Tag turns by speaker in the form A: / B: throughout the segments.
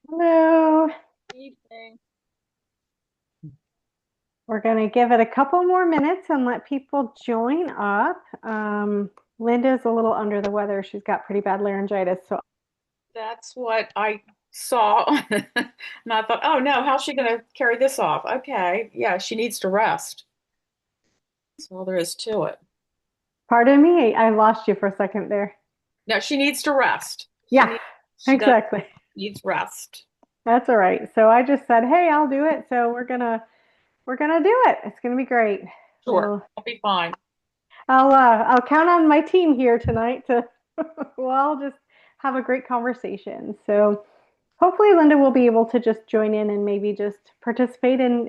A: Hello.
B: Evening.
A: We're going to give it a couple more minutes and let people join up. Linda's a little under the weather. She's got pretty bad laryngitis. So,
B: That's what I saw. And I thought, oh no, how's she going to carry this off? Okay. Yeah, she needs to rest. That's all there is to it.
A: pardon me, I lost you for a second there.
B: No, she needs to rest.
A: Yeah,
B: She does
A: exactly.
B: needs rest.
A: That's all right. So I just said, "Hey, I'll do it." So we're gonna do it. It's gonna be great.
B: Sure.
A: Well,
B: I'll be fine.
A: I'll count on my team here tonight to we'll all just have a great conversation. So hopefully Linda will be able to just join in and maybe just participate and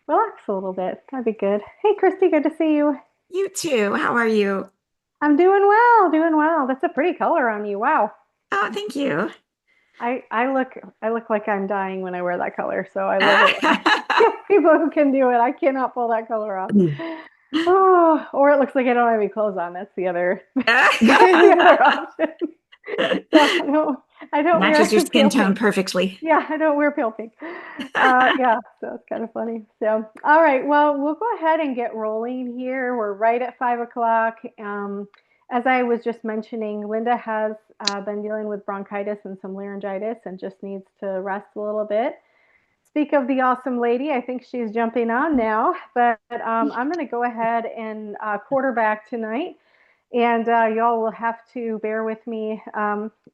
A: relax a little bit. That'd be good. Hey, Christy, good to see you.
C: You too. How are you?
A: I'm doing well, doing well. That's a pretty color on you. Wow.
C: Oh, thank you.
A: I look like I'm dying when I wear that color, so I love it when people who can do it. I cannot pull that color off. Oh, or it looks like I don't have any clothes on. That's the other the other option. So I don't wear
C: Matches your skin
A: pale
C: tone
A: pink.
C: perfectly.
A: Yeah, I don't wear pale pink. Yeah, so it's kind of funny. So, all right, well, we'll go ahead and get rolling here. We're right at 5 o'clock. As I was just mentioning, Linda has been dealing with bronchitis and some laryngitis and just needs to rest a little bit. Speak of the awesome lady, I think she's jumping on now, but I'm going to go ahead and quarterback tonight. And y'all will have to bear with me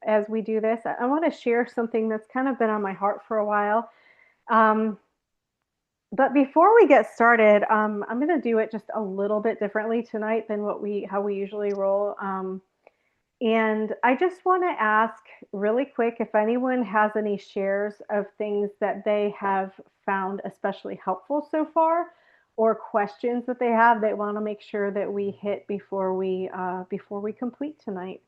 A: as we do this. I want to share something that's kind of been on my heart for a while. Um, but before we get started, I'm going to do it just a little bit differently tonight than how we usually roll. And I just want to ask really quick if anyone has any shares of things that they have found especially helpful so far, or questions that they have they want to make sure that we hit before we complete tonight.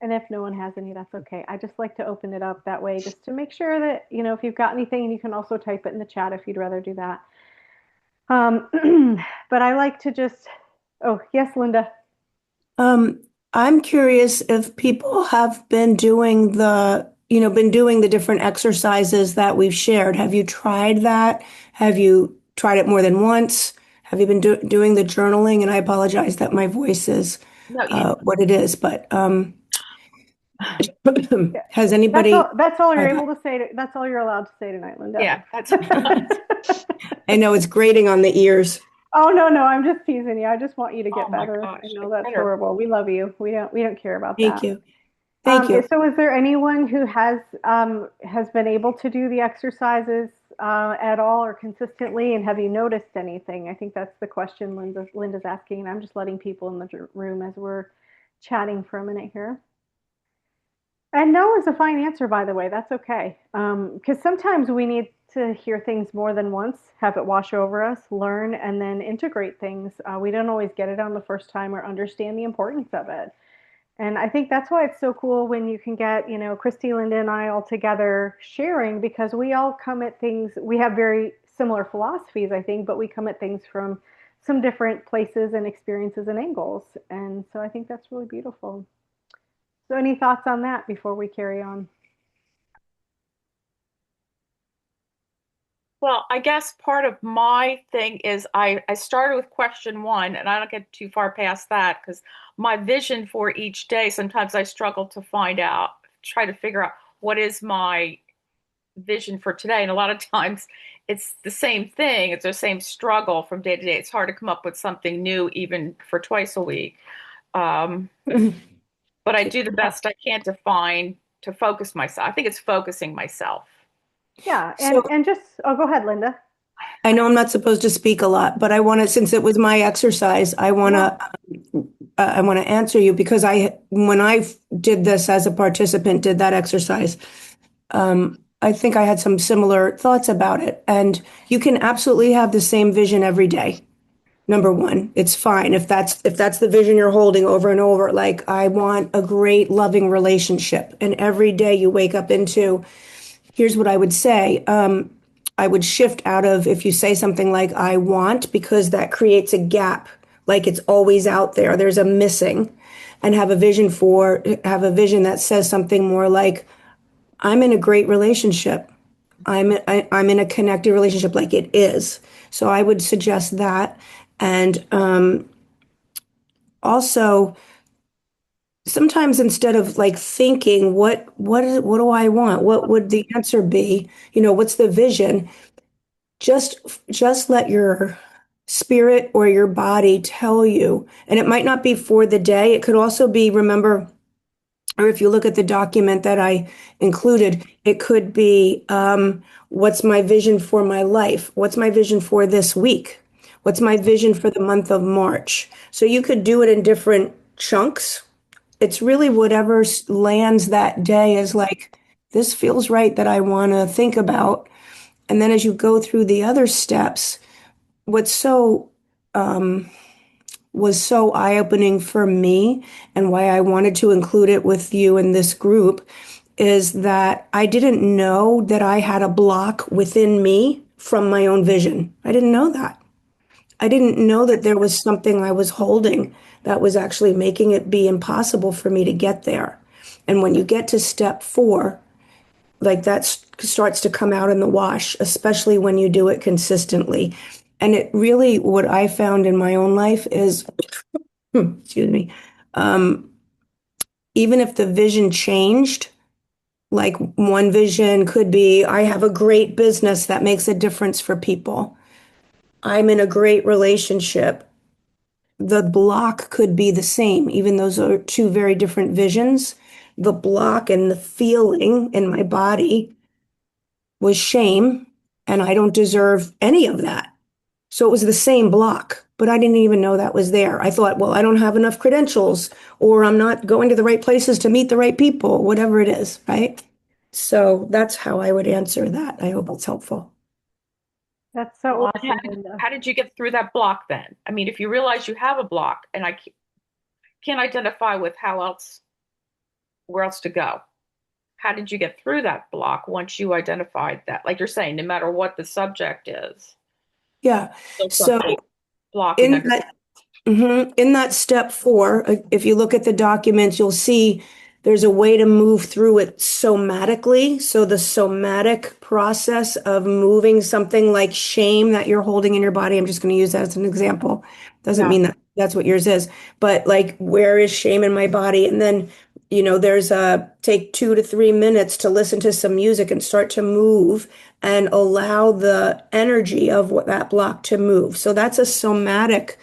A: And if no one has any, that's okay. I just like to open it up that way just to make sure that, if you've got anything, you can also type it in the chat if you'd rather do that. Um, but I like to just, oh, yes, Linda.
D: Um, I'm curious if people have been doing the different exercises that we've shared. Have you tried that? Have you tried it more than once? Have you been doing the journaling? And I apologize that my voice is
B: No, you
D: what it is, but
A: Yeah.
D: has
A: That's
D: anybody
A: all, that's all you're
D: tried
A: able
D: that?
A: to say. That's all you're allowed to say tonight, Linda.
B: yeah, that's fine.
D: I know it's grating on the ears.
A: Oh, no, no, I'm just teasing you. I just want you to
B: Oh
A: get
B: my
A: better. I
B: gosh,
A: know
B: it's
A: that's
B: better.
A: horrible. We love you. We don't care about
D: Thank
A: that.
D: you. Thank you.
A: So is there anyone who has been able to do the exercises at all or consistently, and have you noticed anything? I think that's the question Linda's asking, and I'm just letting people in the room as we're chatting for a minute here. And no is a fine answer, by the way. That's okay. Because sometimes we need to hear things more than once, have it wash over us, learn, and then integrate things. We don't always get it on the first time or understand the importance of it. And I think that's why it's so cool when you can get, Christy, Linda, and I all together sharing because we all come at things, we have very similar philosophies, I think, but we come at things from some different places and experiences and angles. And so I think that's really beautiful. So, any thoughts on that before we carry on?
B: Well, I guess part of my thing is I started with question one, and I don't get too far past that because my vision for each day, sometimes I struggle to find out, try to figure out what is my vision for today. And a lot of times it's the same thing, it's the same struggle from day to day. It's hard to come up with something new, even for twice a week. Um, but I do the
A: Yeah.
B: best I can to focus myself. I think it's focusing myself.
A: Yeah. And,
D: So
A: and just, oh, go ahead, Linda.
D: I know I'm not supposed to speak a lot, but I want to, since it was my exercise,
A: Yeah.
D: I want to answer you because when I did this as a participant, did that exercise, I think I had some similar thoughts about it. And you can absolutely have the same vision every day. Number one, it's fine if that's the vision you're holding over and over. Like I want a great, loving relationship, and every day you wake up into. Here's what I would say. I would shift out of if you say something like I want, because that creates a gap, like it's always out there. There's a missing. and have a vision that says something more like, I'm in a great relationship. I'm in a connected relationship like it is. So I would suggest that. And also, sometimes instead of like thinking, what do I want? What would the answer be? What's the vision? Just just let your spirit or your body tell you. And it might not be for the day. It could also be, remember, or if you look at the document that I included, it could be, what's my vision for my life? What's my vision for this week? What's my vision for the month of March? So you could do it in different chunks. It's really whatever lands that day is like, this feels right that I want to think about. And then as you go through the other steps, what's so was so eye-opening for me and why I wanted to include it with you in this group is that I didn't know that I had a block within me from my own vision. I didn't know that. I didn't know that there was something I was holding that was actually making it be impossible for me to get there. And when you get to step 4, like that starts to come out in the wash, especially when you do it consistently. And it really, what I found in my own life is, excuse me, um, even if the vision changed, like one vision could be, I have a great business that makes a difference for people. I'm in a great relationship. The block could be the same, even those are two very different visions. The block and the feeling in my body was shame, and I don't deserve any of that. So it was the same block, but I didn't even know that was there. I thought, well, I don't have enough credentials, or I'm not going to the right places to meet the right people, whatever it is, right? So that's how I would answer that. I hope it's helpful.
A: That's so
B: Well,
A: awesome, Linda.
B: how did you get through that block then? I mean, if you realize you have a block and can't identify with where else to go, how did you get through that block once you identified that? Like you're saying, no matter what the subject is,
D: Yeah.
B: still
D: So
B: something blocking
D: in
B: under.
D: that in that step 4, if you look at the documents, you'll see there's a way to move through it somatically. So the somatic process of moving something like shame that you're holding in your body, I'm just going to use that as an example. Doesn't
A: Yeah.
D: mean that that's what yours is, but like, where is shame in my body? And then, there's a take 2 to 3 minutes to listen to some music and start to move and allow the energy of what that block to move. So that's a somatic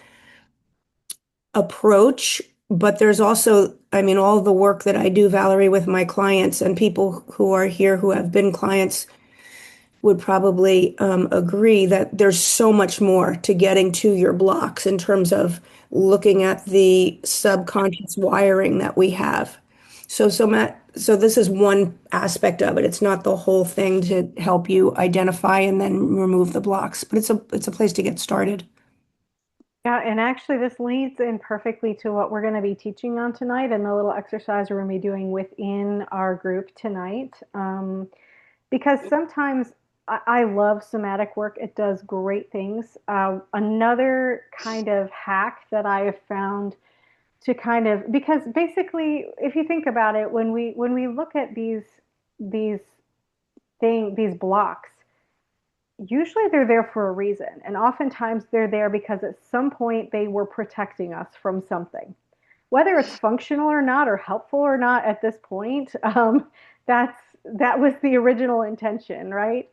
D: approach, but there's also, I mean, all the work that I do, Valerie, with my clients and people who are here who have been clients would probably agree that there's so much more to getting to your blocks in terms of looking at the subconscious wiring that we have. So this is one aspect of it. It's not the whole thing to help you identify and then remove the blocks, but it's a place to get started.
A: Yeah, and actually, this leads in perfectly to what we're going to be teaching on tonight and the little exercise we're going to be doing within our group tonight. Because sometimes I love somatic work, it does great things. Another kind of hack that I have found to kind of, because basically, if you think about it, when we look at these these blocks, usually they're there for a reason, and oftentimes they're there because at some point they were protecting us from something, whether it's functional or not, or helpful or not at this point. That was the original intention, right?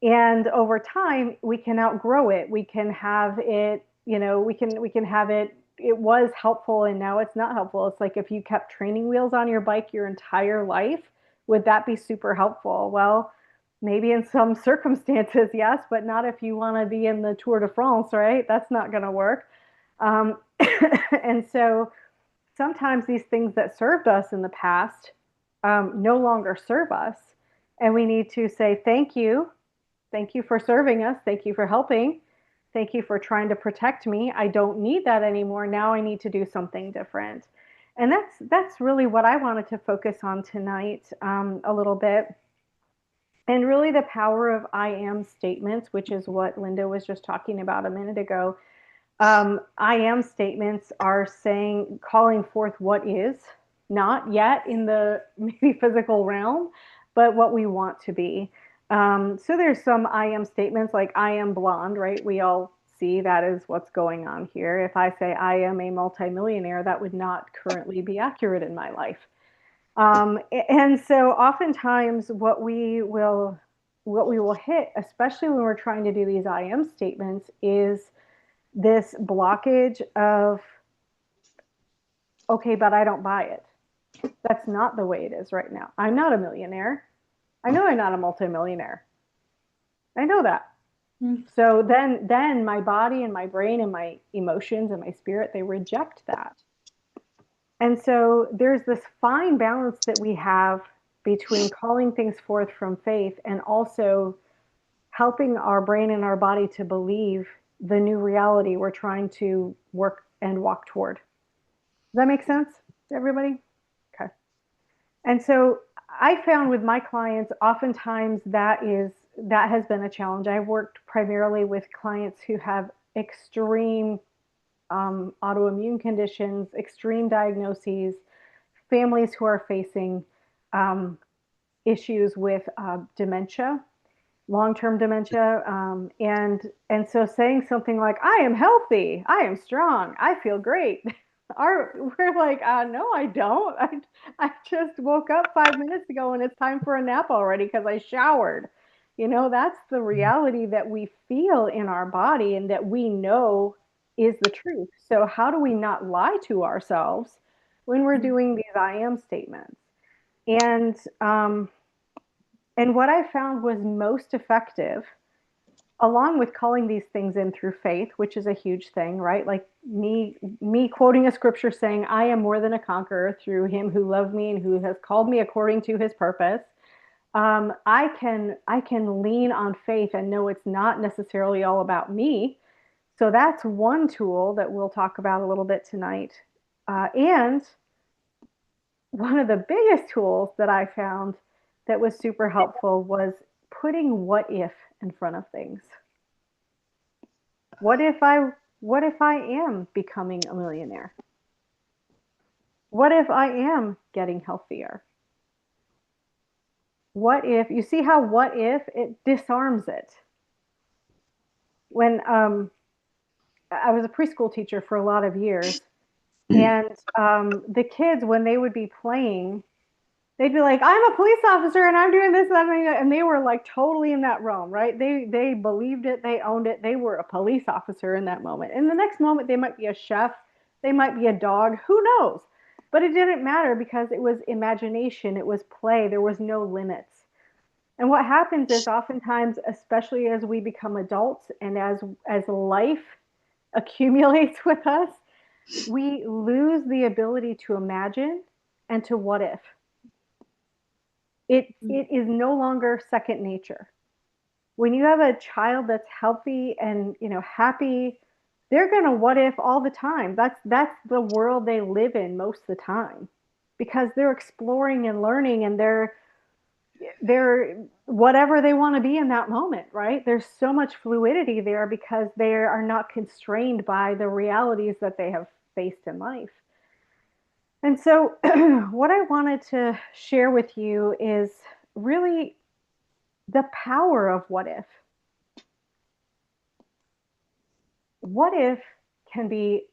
A: And over time we can outgrow it. We can have it, we can have it. It was helpful and now it's not helpful. It's like if you kept training wheels on your bike your entire life, would that be super helpful? Well, maybe in some circumstances, yes, but not if you want to be in the Tour de France, right? That's not going to work. um, and so sometimes these things that served us in the past no longer serve us. And we need to say, thank you. Thank you for serving us. Thank you for helping. Thank you for trying to protect me. I don't need that anymore. Now I need to do something different. And that's really what I wanted to focus on tonight, a little bit. And really the power of I am statements, which is what Linda was just talking about a minute ago. I am statements are saying, calling forth what is, not yet in the maybe physical realm, but what we want to be. So there's some I am statements like I am blonde, right? We all see that is what's going on here. If I say I am a multimillionaire, that would not currently be accurate in my life. And so oftentimes what we will hit, especially when we're trying to do these I am statements, is this blockage of, okay, but I don't buy it. That's not the way it is right now. I'm not a millionaire. I know I'm not a multimillionaire. I know that. So then my body and my brain and my emotions and my spirit, they reject that. And so there's this fine balance that we have between calling things forth from faith and also helping our brain and our body to believe the new reality we're trying to work and walk toward. Does that make sense to everybody? Okay. And so I found with my clients, oftentimes that has been a challenge. I've worked primarily with clients who have extreme autoimmune conditions, extreme diagnoses, families who are facing um, issues with dementia, long-term dementia, and so saying something like "I am healthy, I am strong, I feel great." We're like, no, I don't. I just woke up 5 minutes ago and it's time for a nap already because I showered. That's the reality that we feel in our body and that we know is the truth. So how do we not lie to ourselves when we're doing these I am statements? And um, and what I found was most effective, along with calling these things in through faith, which is a huge thing, right? Like me quoting a scripture saying, "I am more than a conqueror through him who loved me and who has called me according to his purpose." I can lean on faith and know it's not necessarily all about me. So that's one tool that we'll talk about a little bit tonight. And one of the biggest tools that I found that was super helpful was putting what if in front of things. What if I what if I am becoming a millionaire? What if I am getting healthier? What if you see how what if it disarms it? When I was a preschool teacher for a lot of years, and the kids when they would be playing, they'd be like, "I'm a police officer and I'm doing this, that, and they were like totally in that realm, right? They believed it, they owned it, they were a police officer in that moment. In the next moment, they might be a chef, they might be a dog, who knows? But it didn't matter because it was imagination, it was play, there was no limits. And what happens is oftentimes, especially as we become adults and as life accumulates with us, we lose the ability to imagine and to what if. It is no longer second nature. When you have a child that's healthy and happy, they're gonna what if all the time. That's the world they live in most of the time because they're exploring and learning and they're whatever they want to be in that moment, right? There's so much fluidity there because they are not constrained by the realities that they have faced in life. And so, what I wanted to share with you is really the power of what if. What if can be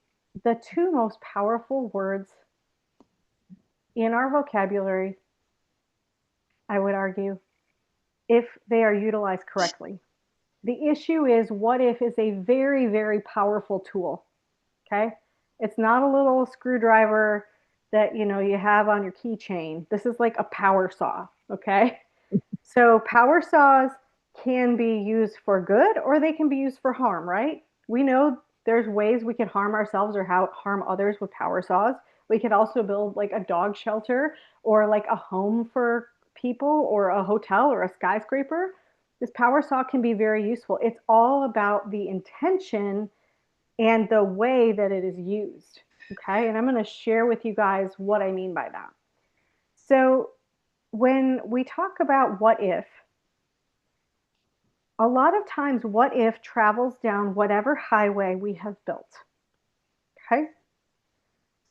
A: the two most powerful words in our vocabulary, I would argue, if they are utilized correctly. The issue is what if is a very, very powerful tool. Okay? It's not a little screwdriver that you have on your keychain. This is like a power saw, okay? So power saws can be used for good or they can be used for harm, right? We know there's ways we can harm ourselves or harm others with power saws. We could also build like a dog shelter or like a home for people or a hotel or a skyscraper. This power saw can be very useful. It's all about the intention and the way that it is used. Okay. And I'm going to share with you guys what I mean by that. So, when we talk about what if, A lot of times, what if travels down whatever highway we have built. Okay.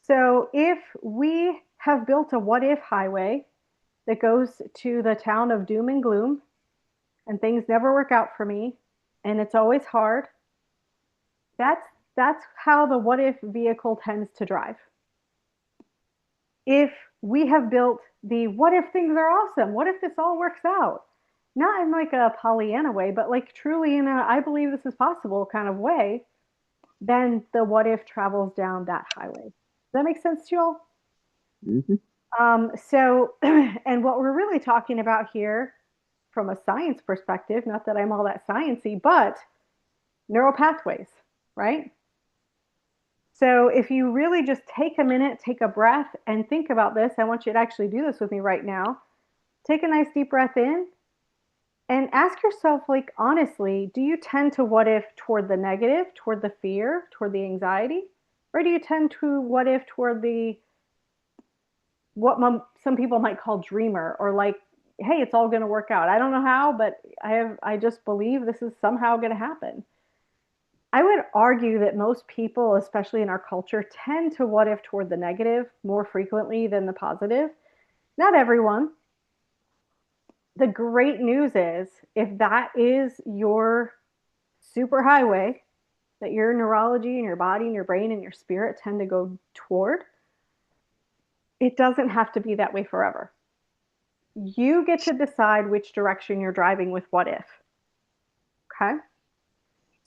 A: So if we have built a what if highway that goes to the town of doom and gloom, and things never work out for me, and it's always hard, that's that's how the what if vehicle tends to drive. If we have built the what if things are awesome, what if this all works out, not in like a Pollyanna way, but like truly in a I believe this is possible kind of way, then the what if travels down that highway. Does that make sense to you all?
E: Hmm.
A: So, and what we're really talking about here from a science perspective, not that I'm all that sciencey, but neural pathways, right? So if you really just take a minute, take a breath, and think about this, I want you to actually do this with me right now. Take a nice deep breath in and ask yourself, like, honestly, do you tend to what if toward the negative, toward the fear, toward the anxiety? Or do you tend to what if toward the what some people might call dreamer, or like, hey, it's all going to work out. I don't know how, but I just believe this is somehow going to happen. I would argue that most people, especially in our culture, tend to what if toward the negative more frequently than the positive. Not everyone. The great news is if that is your superhighway that your neurology and your body and your brain and your spirit tend to go toward, it doesn't have to be that way forever. You get to decide which direction you're driving with what if. Okay.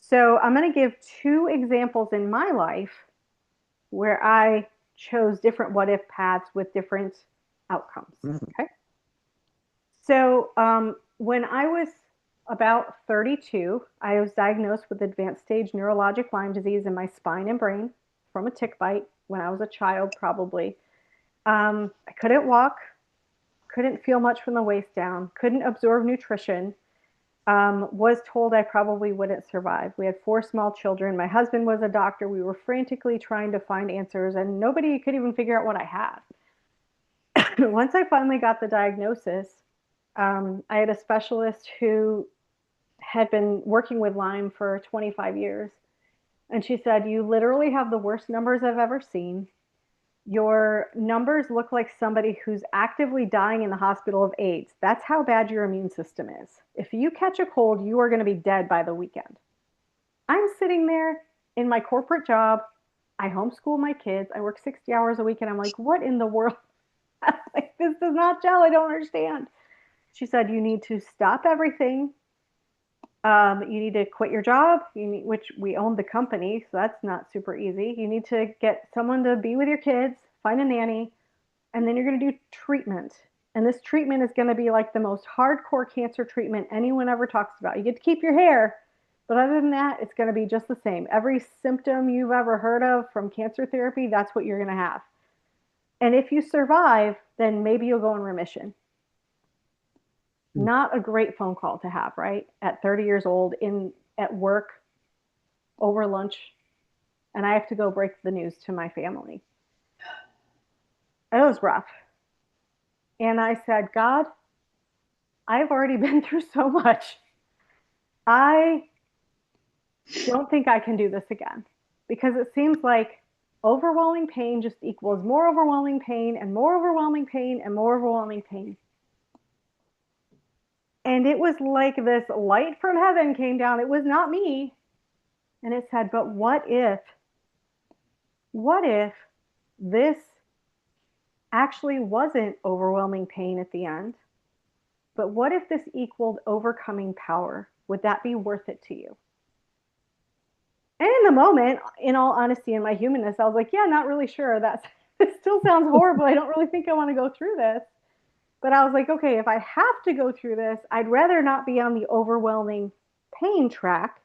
A: So I'm going to give two examples in my life where I chose different what if paths with different outcomes. Okay. So when I was about 32, I was diagnosed with advanced stage neurologic Lyme disease in my spine and brain from a tick bite when I was a child, probably. I couldn't walk, couldn't feel much from the waist down, couldn't absorb nutrition, was told I probably wouldn't survive. We had four small children. My husband was a doctor. We were frantically trying to find answers, and nobody could even figure out what I had. Once I finally got the diagnosis, I had a specialist who had been working with Lyme for 25 years. And she said, you literally have the worst numbers I've ever seen. Your numbers look like somebody who's actively dying in the hospital of AIDS. That's how bad your immune system is. If you catch a cold, you are going to be dead by the weekend. I'm sitting there in my corporate job. I homeschool my kids. I work 60 hours a week. And I'm like, what in the world? Like, this does not gel. I don't understand. She said, you need to stop everything. You need to quit your job, which we own the company, so that's not super easy. You need to get someone to be with your kids, find a nanny, and then you're going to do treatment. And this treatment is going to be like the most hardcore cancer treatment anyone ever talks about. You get to keep your hair, but other than that, it's going to be just the same. Every symptom you've ever heard of from cancer therapy, that's what you're going to have. And if you survive, then maybe you'll go in remission. Not a great phone call to have, right? At 30 years old, at work, over lunch, and I have to go break the news to my family. It was rough. And I said, God, I've already been through so much. I don't think I can do this again, because it seems like overwhelming pain just equals more overwhelming pain and more overwhelming pain and more overwhelming pain. And it was like this light from heaven came down. It was not me. And it said, but what if this actually wasn't overwhelming pain at the end? But what if this equaled overcoming power? Would that be worth it to you? And in the moment, in all honesty and my humanness, I was like, yeah, not really sure. It still sounds horrible. I don't really think I want to go through this. But I was like, okay, if I have to go through this, I'd rather not be on the overwhelming pain track.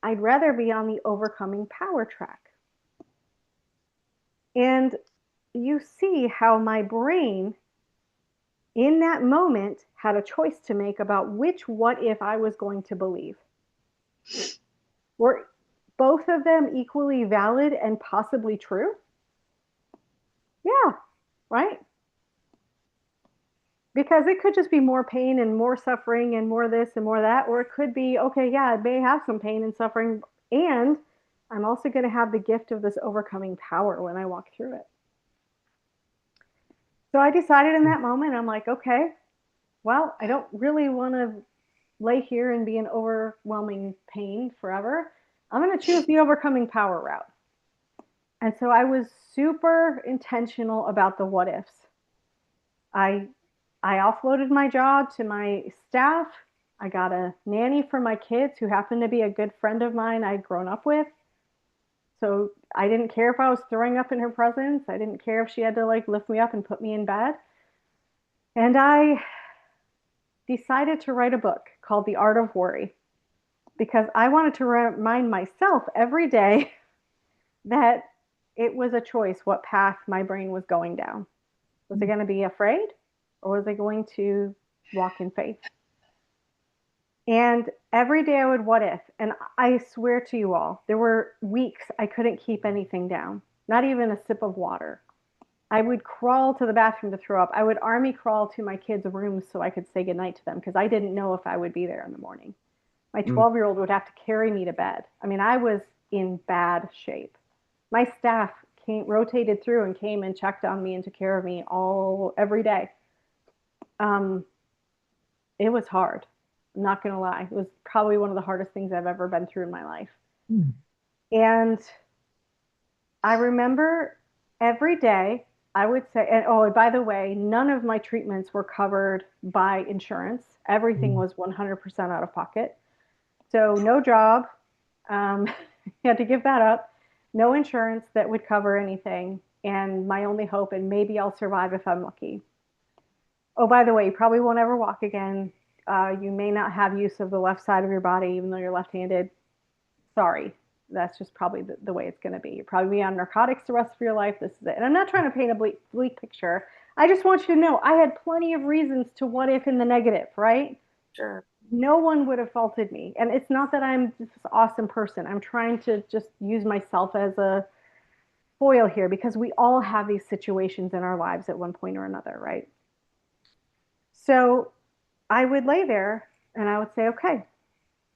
A: I'd rather be on the overcoming power track. And you see how my brain in that moment had a choice to make about which what if I was going to believe. Were both of them equally valid and possibly true? Yeah, right? because it could just be more pain and more suffering and more this and more that, or it could be, okay, yeah, I may have some pain and suffering, and I'm also going to have the gift of this overcoming power when I walk through it. So I decided in that moment, I'm like, okay, well, I don't really want to lay here and be in overwhelming pain forever. I'm going to choose the overcoming power route. And so I was super intentional about the what ifs. I I offloaded my job to my staff. I got a nanny for my kids who happened to be a good friend of mine I'd grown up with. So I didn't care if I was throwing up in her presence. I didn't care if she had to like lift me up and put me in bed. And I decided to write a book called The Art of Worry because I wanted to remind myself every day that it was a choice what path my brain was going down. Was I going to be afraid or was I going to walk in faith? And every day I would what if. And I swear to you all, there were weeks I couldn't keep anything down, not even a sip of water. I would crawl to the bathroom to throw up. I would army crawl to my kids' rooms so I could say goodnight to them because I didn't know if I would be there in the morning. My
C: Mm.
A: 12-year-old would have to carry me to bed. I mean, I was in bad shape. My staff rotated through and came and checked on me and took care of me every day. Um, it was hard. I'm not going to lie. It was probably one of the hardest things I've ever been through in my life.
C: Mm.
A: And I remember every day I would say, and oh, by the way, none of my treatments were covered by insurance. Everything
C: Mm.
A: was 100% out of pocket. So no job. Um, had to give that up. No insurance that would cover anything. And my only hope, and maybe I'll survive if I'm lucky. Oh, by the way, you probably won't ever walk again. You may not have use of the left side of your body, even though you're left-handed. Sorry, that's just probably the way it's going to be. You'll probably be on narcotics the rest of your life. This is it. And I'm not trying to paint a bleak picture. I just want you to know I had plenty of reasons to what if in the negative, right?
B: Sure.
A: No one would have faulted me. And it's not that I'm this awesome person. I'm trying to just use myself as a foil here because we all have these situations in our lives at one point or another, right? So I would lay there and I would say, okay,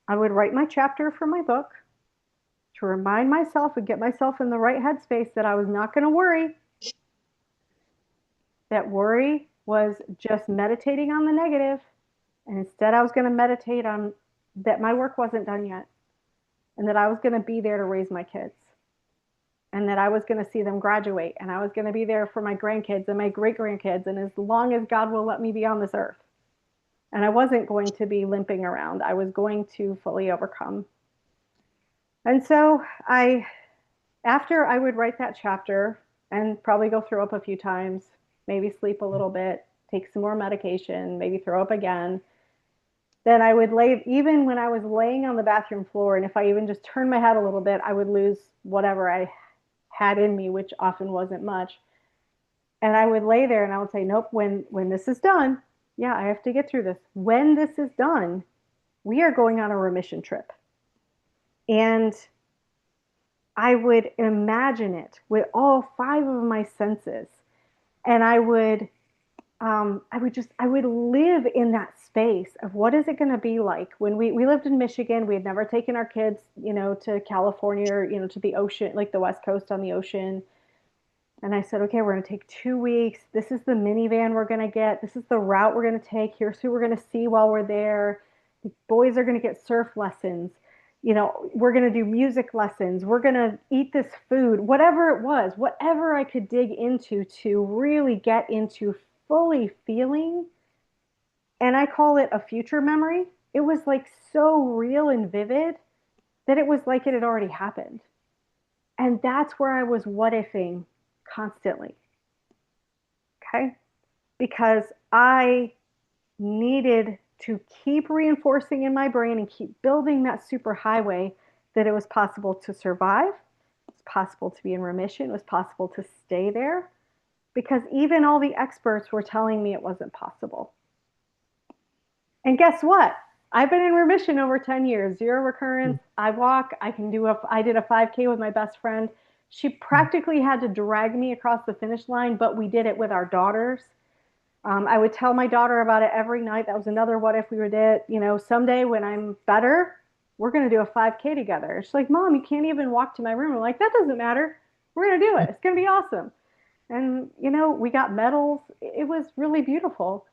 A: I would write my chapter for my book to remind myself and get myself in the right headspace that I was not going to worry, that worry was just meditating on the negative, and instead I was going to meditate on that my work wasn't done yet, and that I was going to be there to raise my kids, and that I was going to see them graduate, and I was going to be there for my grandkids and my great grandkids, and as long as God will let me be on this earth. And I wasn't going to be limping around. I was going to fully overcome. And so after I would write that chapter and probably go throw up a few times, maybe sleep a little bit, take some more medication, maybe throw up again, then I would lay, even when I was laying on the bathroom floor, and if I even just turned my head a little bit, I would lose whatever I had in me, which often wasn't much. And I would lay there and I would say, nope, when this is done, yeah, I have to get through this. When this is done, we are going on a remission trip. And I would imagine it with all five of my senses. And I would live in that space of what is it going to be like when we lived in Michigan. We had never taken our kids, to California or, to the ocean, like the West Coast on the ocean. And I said, okay, we're going to take 2 weeks. This is the minivan we're going to get. This is the route we're going to take. Here's who we're going to see while we're there. The boys are going to get surf lessons. We're going to do music lessons. We're going to eat this food, whatever it was, whatever I could dig into to really get into fully feeling. And I call it a future memory. It was like so real and vivid that it was like it had already happened. And that's where I was what ifing constantly. Okay. Because I needed to keep reinforcing in my brain and keep building that super highway that it was possible to survive, it was possible to be in remission, it was possible to stay there, because even all the experts were telling me it wasn't possible. And guess what? I've been in remission over 10 years, zero recurrence. I walk, I did a 5K with my best friend. She practically had to drag me across the finish line, but we did it with our daughters. I would tell my daughter about it every night. That was another what if we were did, someday when I'm better, we're going to do a 5K together. She's like, Mom, you can't even walk to my room. I'm like, that doesn't matter. We're going to do it. It's going to be awesome. And, we got medals. It was really beautiful.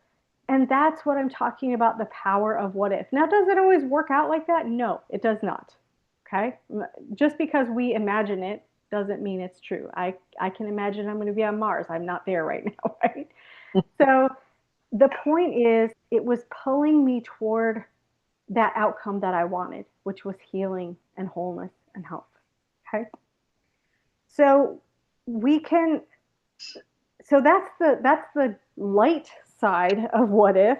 A: And that's what I'm talking about, the power of what if. Now, does it always work out like that? No, it does not. Okay. Just because we imagine it doesn't mean it's true. I can imagine I'm going to be on Mars. I'm not there right now, right? So the point is, it was pulling me toward that outcome that I wanted, which was healing and wholeness and health. Okay. So we can, so that's the light side of what if.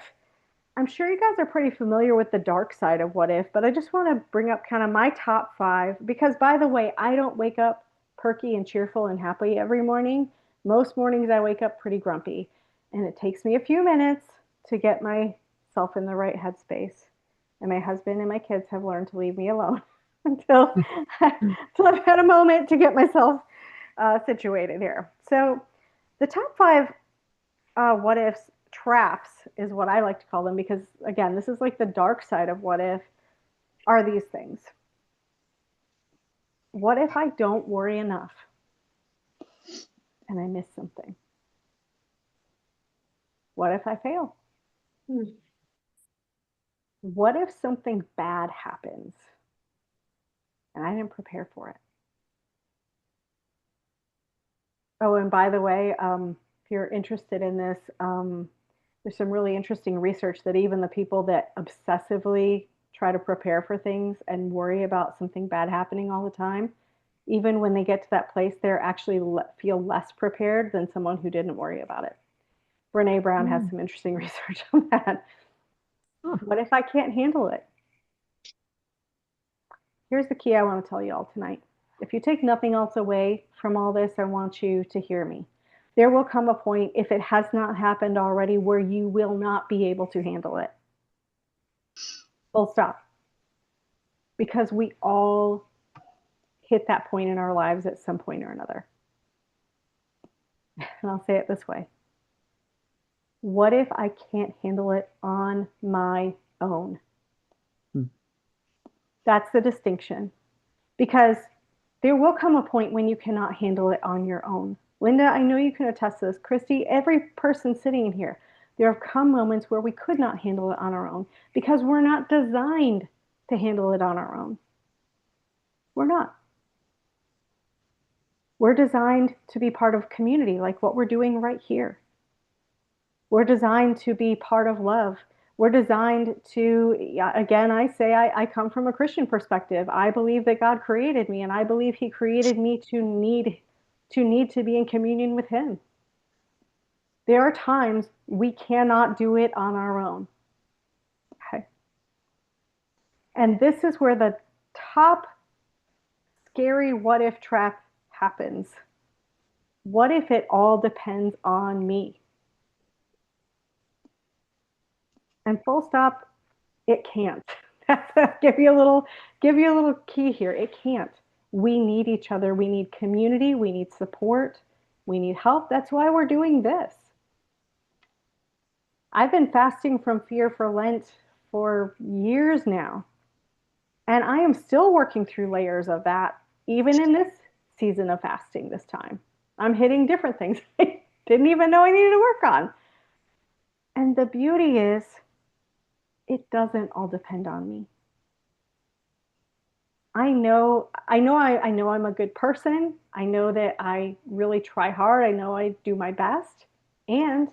A: I'm sure you guys are pretty familiar with the dark side of what if, but I just want to bring up kind of my top five because, by the way, I don't wake up perky and cheerful and happy every morning. Most mornings I wake up pretty grumpy, and it takes me a few minutes to get myself in the right headspace. And my husband and my kids have learned to leave me alone until, until I've had a moment to get myself situated here. So, the top five what ifs traps is what I like to call them because, again, this is like the dark side of what if are these things. What if I don't worry enough and I miss something? What if I fail? What if something bad happens and I didn't prepare for it? Oh, and by the way, if you're interested in this, there's some really interesting research that even the people that obsessively try to prepare for things and worry about something bad happening all the time, even when they get to that place, they're actually feel less prepared than someone who didn't worry about it. Brene Brown has some interesting research on that. What if I can't handle it? Here's the key I want to tell you all tonight. If you take nothing else away from all this, I want you to hear me. There will come a point, if it has not happened already, where you will not be able to handle it. Full stop. Because we all hit that point in our lives at some point or another. And I'll say it this way. What if I can't handle it on my own? That's the distinction. Because there will come a point when you cannot handle it on your own. Linda, I know you can attest to this. Christy, every person sitting in here, there have come moments where we could not handle it on our own because we're not designed to handle it on our own. We're not. We're designed to be part of community, like what we're doing right here. We're designed to be part of love. We're designed to, again, I say I come from a Christian perspective. I believe that God created me, and I believe He created me to be in communion with Him. There are times we cannot do it on our own. Okay. And this is where the top scary what if trap happens. What if it all depends on me? And full stop, it can't. give you a little key here. It can't. We need each other. We need community. We need support. We need help. That's why we're doing this. I've been fasting from fear for Lent for years now. And I am still working through layers of that, even in this season of fasting this time. I'm hitting different things I didn't even know I needed to work on. And the beauty is, it doesn't all depend on me. I know I'm a good person. I know that I really try hard. I know I do my best. And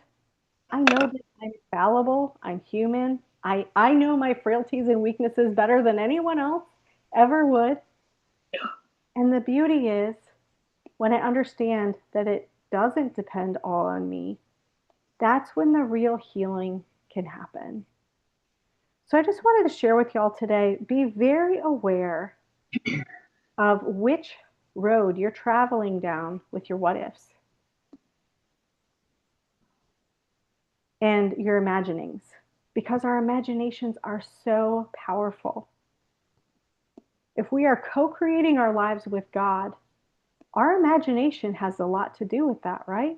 A: I know that I'm fallible. I'm human. I know my frailties and weaknesses better than anyone else ever would. And the beauty is, when I understand that it doesn't depend all on me, that's when the real healing can happen. So I just wanted to share with y'all today, be very aware of which road you're traveling down with your what ifs and your imaginings, because our imaginations are so powerful. If we are co-creating our lives with God, our imagination has a lot to do with that, right?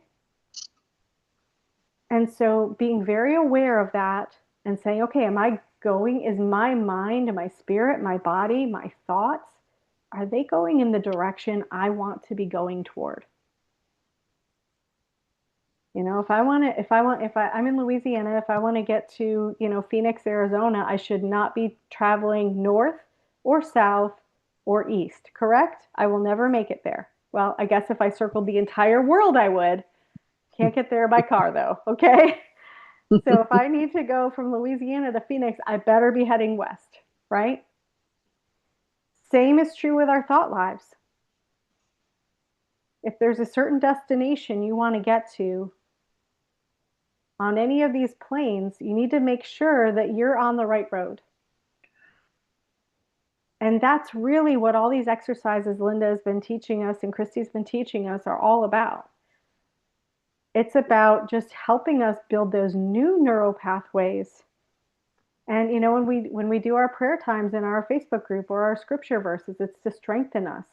A: And so being very aware of that and saying, okay, am I going, is my mind, my spirit, my body, my thoughts, are they going in the direction I want to be going toward? You know, I'm in Louisiana, if I want to get to, Phoenix, Arizona, I should not be traveling north or south or east, correct? I will never make it there. Well, I guess if I circled the entire world, I would. Can't get there by car though, okay? So if I need to go from Louisiana to Phoenix, I better be heading west, right? Same is true with our thought lives. If there's a certain destination you want to get to on any of these planes, you need to make sure that you're on the right road. And that's really what all these exercises Linda has been teaching us and Christy's been teaching us are all about. It's about just helping us build those new neural pathways. And when we do our prayer times in our Facebook group or our scripture verses, it's to strengthen us,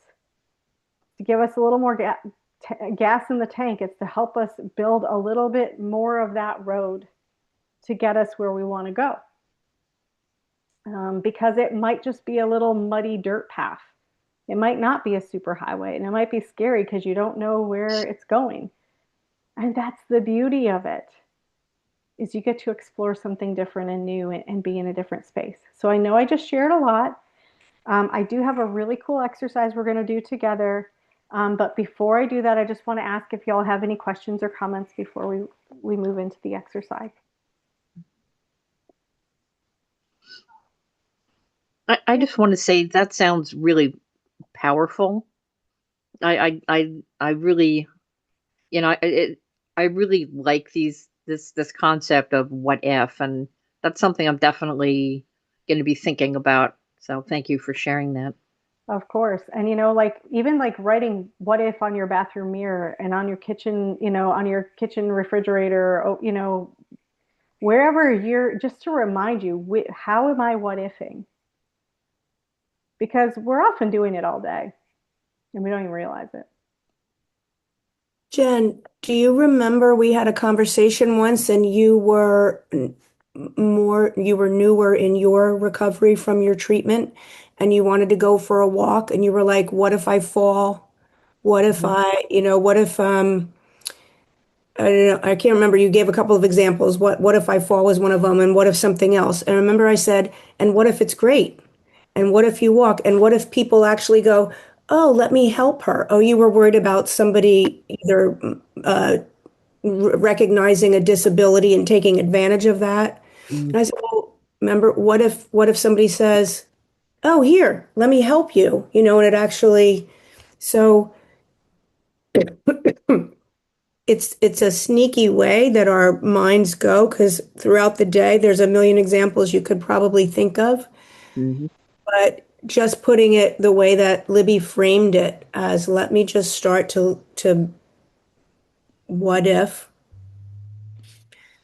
A: to give us a little more gas in the tank. It's to help us build a little bit more of that road to get us where we want to go. Because it might just be a little muddy dirt path. It might not be a super highway, and it might be scary because you don't know where it's going. And that's the beauty of it, is you get to explore something different and new and be in a different space. So I know I just shared a lot. I do have a really cool exercise we're going to do together. But before I do that, I just want to ask if y'all have any questions or comments before we move into the exercise.
E: I just want to say that sounds really powerful. I really, I really like this concept of what if, and that's something I'm definitely going to be thinking about. So thank you for sharing that.
A: Of course. And like even like writing what if on your bathroom mirror and on your kitchen, on your kitchen refrigerator, wherever you're, just to remind you, how am I what ifing? Because we're often doing it all day and we don't even realize it.
D: Jen, do you remember we had a conversation once and you were newer in your recovery from your treatment and you wanted to go for a walk and you were like, what if I fall? What if
E: Mhm.
D: what if I don't know, I can't remember. You gave a couple of examples. What if I fall was one of them and what if something else? And I remember I said, and what if it's great? And what if you walk? And what if people actually go, oh, let me help her? Oh, you were worried about somebody either recognizing a disability and taking advantage of that.
E: Mm.
D: And I said, well, remember, what if somebody says, oh, here, let me help you, and it actually, so it's a sneaky way that our minds go because throughout the day, there's a million examples you could probably think of.
E: Mhm.
D: But just putting it the way that Libby framed it as let me just start to what if,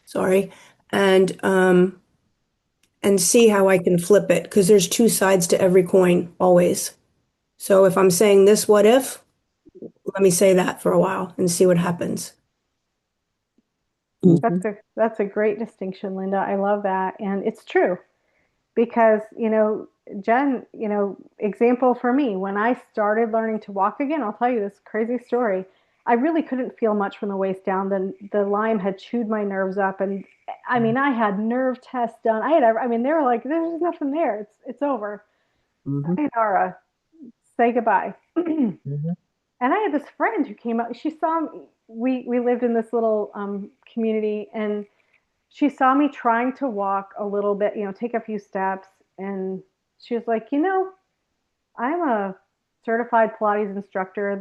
D: sorry, and see how I can flip it because there's two sides to every coin always. So if I'm saying this what if, let me say that for a while and see what happens.
E: Mhm.
A: That's a great distinction, Linda. I love that. And it's true because, Jen, example for me, when I started learning to walk again, I'll tell you this crazy story. I really couldn't feel much from the waist down. The Lyme had chewed my nerves up. And I mean, I had nerve tests done. They were like, there's nothing there. It's over.
E: Mhm.
A: Sayonara, say goodbye.
E: Mhm.
A: And I had this friend who came up. She saw me. We lived in this little community, and she saw me trying to walk a little bit, take a few steps, and she was like, I'm a certified Pilates instructor.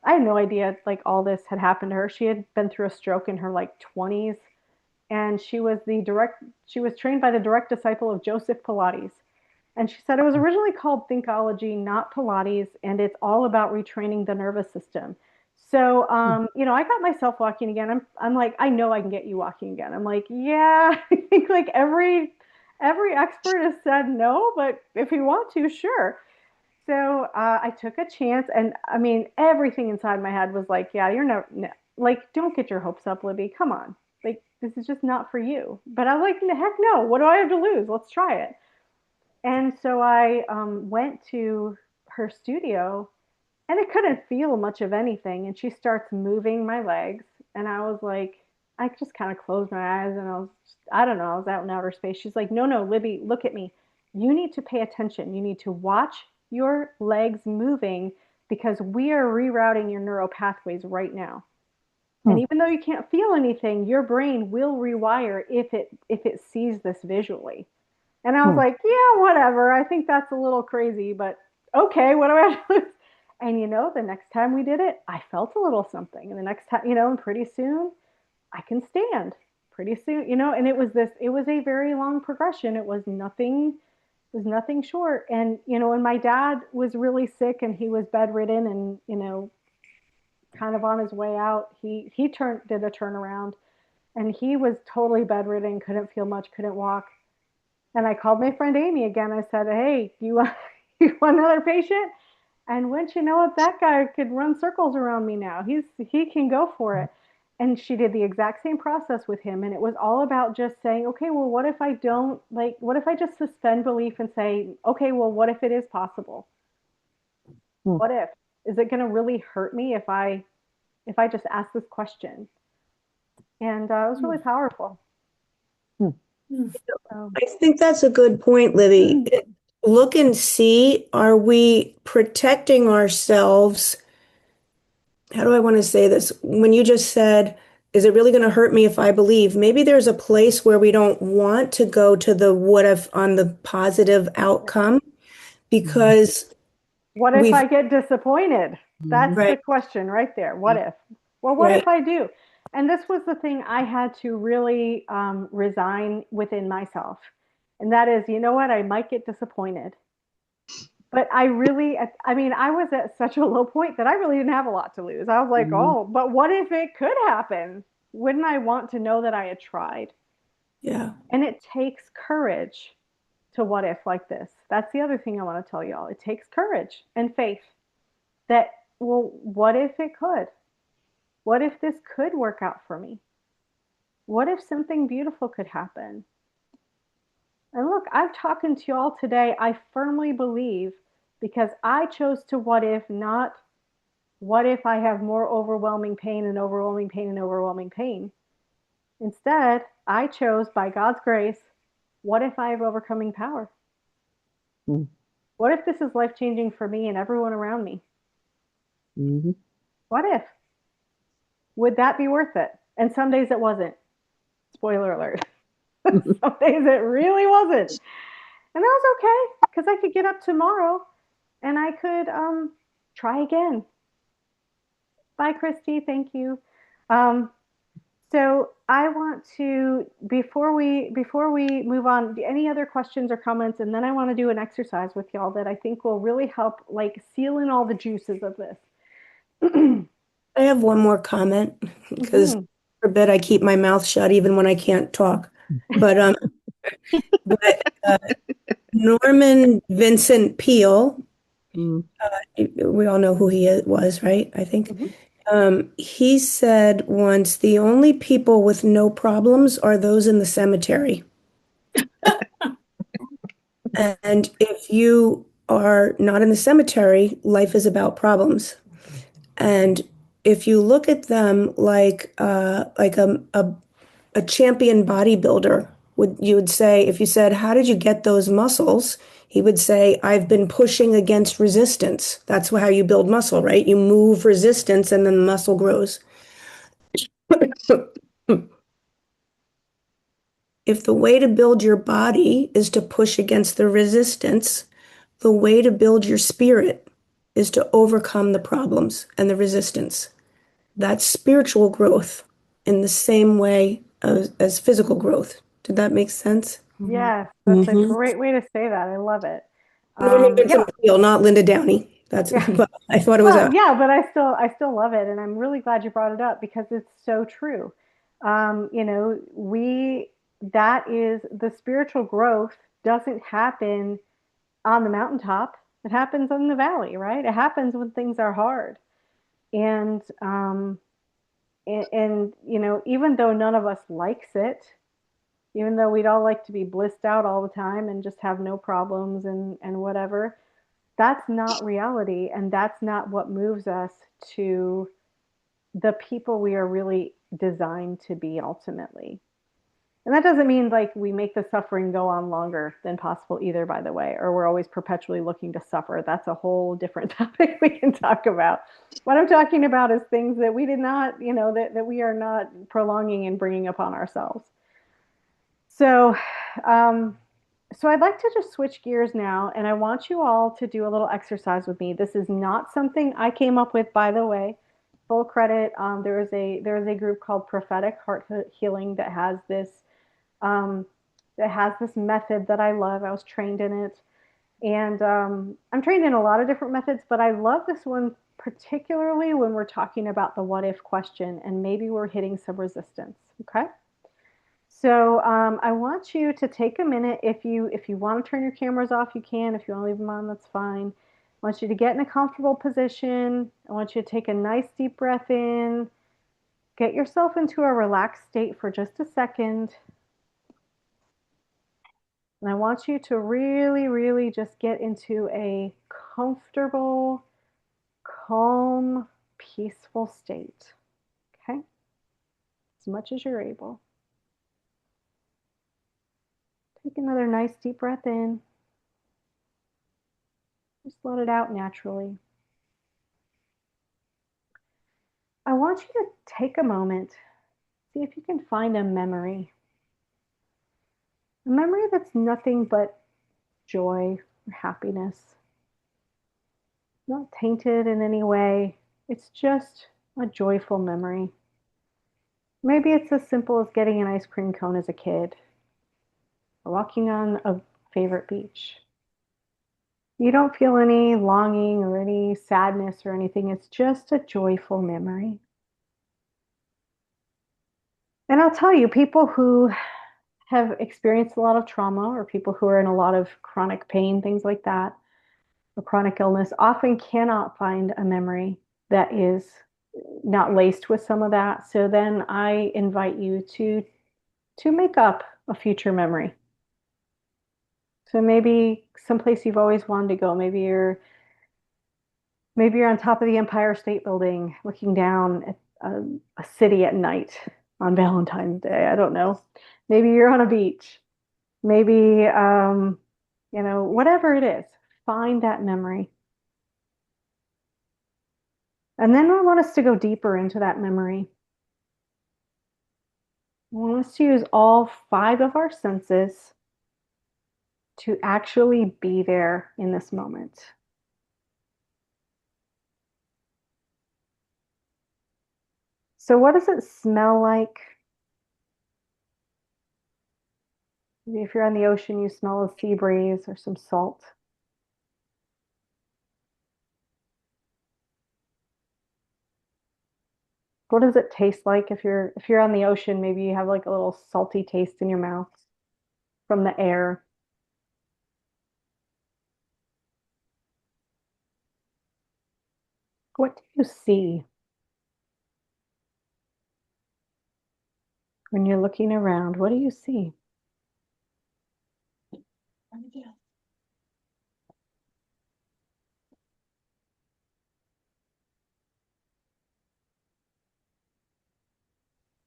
A: I had no idea like all this had happened to her. She had been through a stroke in her like 20s, and she was trained by the direct disciple of Joseph Pilates. And she said it was originally called Thinkology, not Pilates, and it's all about retraining the nervous system. So, I got myself walking again. I'm like, I know I can get you walking again. I'm like, yeah, I think like every expert has said no, but if you want to, sure. So I took a chance, and I mean, everything inside my head was like, yeah, you're no, like, don't get your hopes up, Libby. Come on. Like, this is just not for you. But I was like, heck no, what do I have to lose? Let's try it. And so I went to her studio and I couldn't feel much of anything. And she starts moving my legs. And I was like, I just kind of closed my eyes and I don't know, I was out in outer space. She's like, no, no, Libby, look at me. You need to pay attention. You need to watch your legs moving because we are rerouting your neural pathways right now. And even though you can't feel anything, your brain will rewire if it sees this visually. And I was like, yeah, whatever. I think that's a little crazy, but okay, what do I have to lose? And the next time we did it, I felt a little something. And the next time, and pretty soon I can stand. Pretty soon, and it was a very long progression. It was nothing short. And, when my dad was really sick and he was bedridden and, kind of on his way out, did a turnaround and he was totally bedridden, couldn't feel much, couldn't walk. And I called my friend Amy again. I said, hey, you want another patient? And wouldn't you know it, that guy could run circles around me now. He can go for it. And she did the exact same process with him. And it was all about just saying, okay, well, what if I don't what if I just suspend belief and say, okay, well, what if it is possible? What if? Is it going to really hurt me if I just ask this question? And it was really powerful. So,
D: I think that's a good point, Libby. Look and see, are we protecting ourselves? How do I want to say this? When you just said, is it really going to hurt me if I believe? Maybe there's a place where we don't want to go to the what if on the positive outcome because
A: what if
D: we've,
A: I get disappointed? That's the
D: right,
A: question right there. What if? Well, what
D: right.
A: if I do? And this was the thing I had to really resign within myself. And that is, you know what? I might get disappointed. But I mean, I was at such a low point that I really didn't have a lot to lose. I was like, oh, but what if it could happen? Wouldn't I want to know that I had tried?
D: Yeah.
A: And it takes courage to what if like this. That's the other thing I want to tell y'all. It takes courage and faith that, well, what if it could? What if this could work out for me? What if something beautiful could happen? And look, I'm talking to y'all today. I firmly believe because I chose to what if, not what if I have more overwhelming pain and overwhelming pain and overwhelming pain. Instead, I chose by God's grace, what if I have overcoming power? What if this is life changing for me and everyone around me? What if? Would that be worth it? And some days it wasn't. Spoiler alert. Some days it really wasn't. And that was okay because I could get up tomorrow and I could try again. Bye, Christy. Thank you. So I want to before we move on, any other questions or comments, and then I want to do an exercise with y'all that I think will really help seal in all the juices of this.
D: I have one more comment because for a bit I keep my mouth shut even when I can't talk. But Norman Vincent Peale, we all know who was, right? I think. He said once, the only people with no problems are those in the cemetery. And if you are not in the cemetery, life is about problems. And if you look at them like a champion bodybuilder, you would say, if you said, how did you get those muscles? He would say, I've been pushing against resistance. That's how you build muscle, right? You move resistance and then the muscle grows. If the way to build your body is to push against the resistance, the way to build your spirit is to overcome the problems and the resistance. That's spiritual growth in the same way as physical growth. Did that make sense?
A: Yes, that's a great way to say that. I love it.
D: Norman
A: Yeah.
D: Vincent Peale, not Linda Downey. That's but I thought it was
A: Well, yeah, but I still love it, and I'm really glad you brought it up because it's so true. We that is the spiritual growth doesn't happen on the mountaintop. It happens in the valley, right? It happens when things are hard. And And even though none of us likes it, even though we'd all like to be blissed out all the time and just have no problems and whatever, that's not reality, and that's not what moves us to the people we are really designed to be ultimately. And that doesn't mean like we make the suffering go on longer than possible either, by the way, or we're always perpetually looking to suffer. That's a whole different topic we can talk about. What I'm talking about is things that we did not, that we are not prolonging and bringing upon ourselves. So, um, so I'd like to just switch gears now, and I want you all to do a little exercise with me. This is not something I came up with, by the way. Full credit. There is a group called Prophetic Heart Healing um, that has this method that I love. I was trained in it, and I'm trained in a lot of different methods, but I love this one particularly when we're talking about the what if question, and maybe we're hitting some resistance. Okay. So I want you to take a minute. If you want to turn your cameras off, you can. If you want to leave them on, that's fine. I want you to get in a comfortable position. I want you to take a nice deep breath in. Get yourself into a relaxed state for just a second. And I want you to really, really just get into a comfortable, calm, peaceful state. Okay? As much as you're able. Take another nice deep breath in. Just let it out naturally. I want you to take a moment, see if you can find a memory that's nothing but joy or happiness, not tainted in any way. It's just a joyful memory. Maybe it's as simple as getting an ice cream cone as a kid or walking on a favorite beach. You don't feel any longing or any sadness or anything. It's just a joyful memory. And I'll tell you, people who have experienced a lot of trauma or people who are in a lot of chronic pain, things like that, or chronic illness, often cannot find a memory that is not laced with some of that. So then I invite you to make up a future memory. So maybe someplace you've always wanted to go. Maybe you're on top of the Empire State Building looking down at a city at night on Valentine's Day. I don't know. Maybe you're on a beach. Maybe, whatever it is, find that memory. And then I want us to go deeper into that memory. I want us to use all five of our senses to actually be there in this moment. So, what does it smell like? Maybe if you're on the ocean, you smell a sea breeze or some salt. What does it taste like if you're on the ocean? Maybe you have like a little salty taste in your mouth from the air. What do you see when you're looking around? What do you see?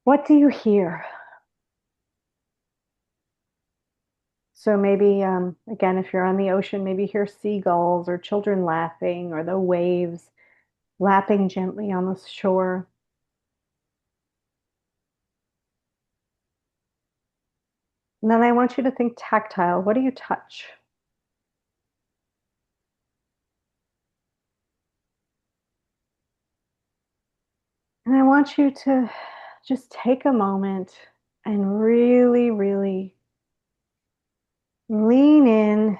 A: What do you hear? So maybe, again, if you're on the ocean, maybe you hear seagulls or children laughing or the waves lapping gently on the shore. And then I want you to think tactile. What do you touch? And I want you to just take a moment and really, really lean in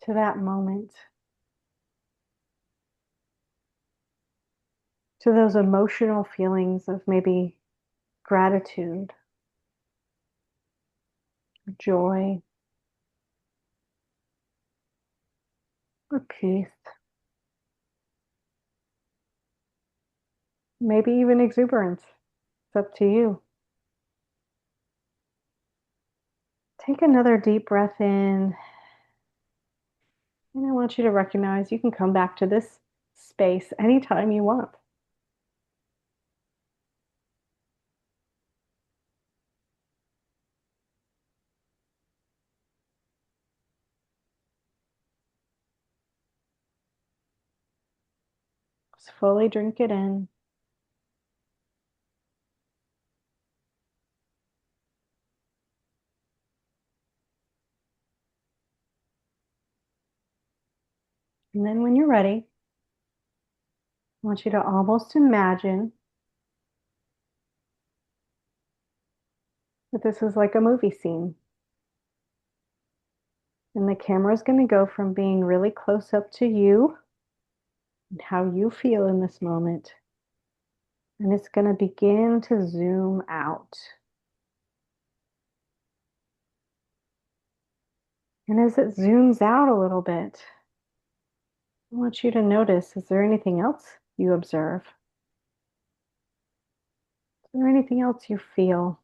A: to that moment, to those emotional feelings of maybe gratitude, joy, or peace. maybe even exuberance. It's up to you. Take another deep breath in. And I want you to recognize you can come back to this space anytime you want. Just fully drink it in. And then when you're ready, I want you to almost imagine that this is like a movie scene. And the camera is going to go from being really close up to you and how you feel in this moment. And it's going to begin to zoom out. And as it zooms out a little bit, I want you to notice, is there anything else you observe? Is there anything else you feel?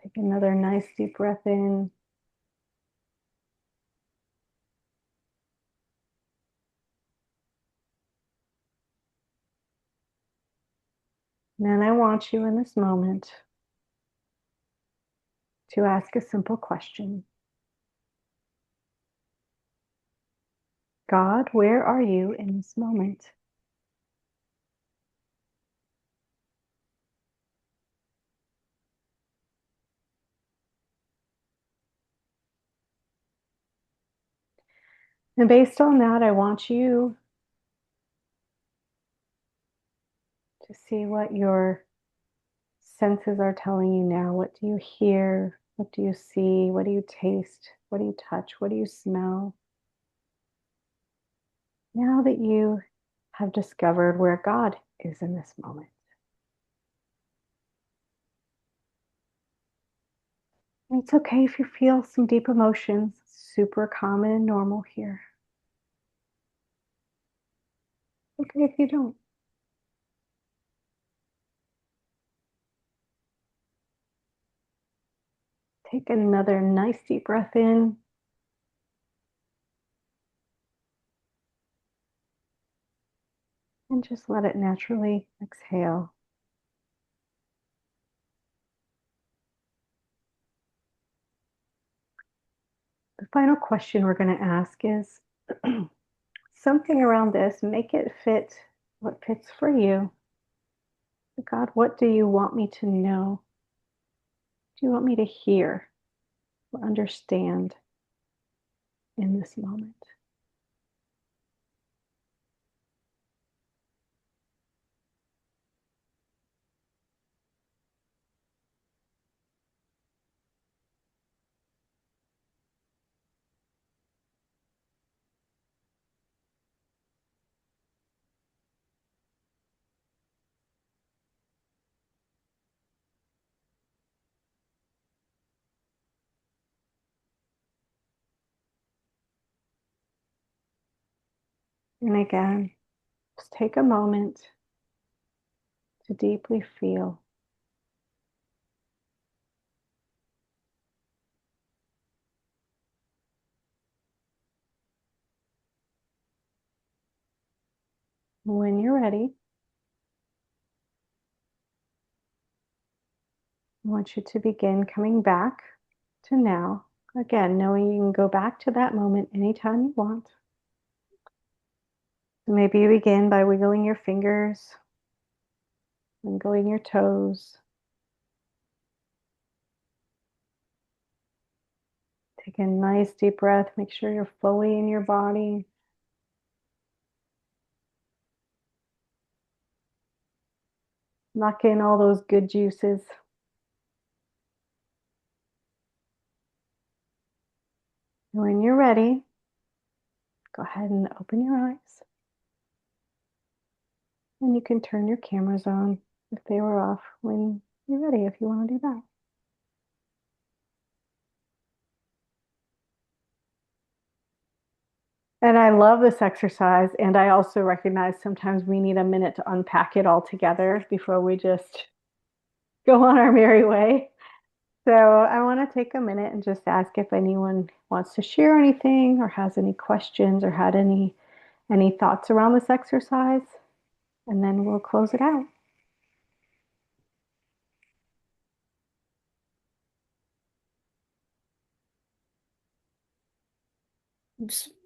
A: Take another nice deep breath in. And then I want you in this moment to ask a simple question. God, where are you in this moment? And based on that, I want you to see what your senses are telling you now. What do you hear? What do you see? What do you taste? What do you touch? What do you smell? Now that you have discovered where God is in this moment. And it's okay if you feel some deep emotions, super common and normal here. Okay if you don't. Take another nice deep breath in. And just let it naturally exhale. The final question we're going to ask is something around this, make it fit what fits for you. God, what do you want me to know? Do you want me to hear or understand in this moment? And again, just take a moment to deeply feel. When you're ready, I want you to begin coming back to now. Again, knowing you can go back to that moment anytime you want. So maybe you begin by wiggling your fingers, wiggling your toes. Take a nice deep breath. Make sure you're fully in your body. Knock in all those good juices. When you're ready, go ahead and open your eyes. And you can turn your cameras on if they were off when you're ready, if you want to do that. And I love this exercise. And I also recognize sometimes we need a minute to unpack it all together before we just go on our merry way. So I want to take a minute and just ask if anyone wants to share anything or has any questions or had any thoughts around this exercise, and then we'll close it out.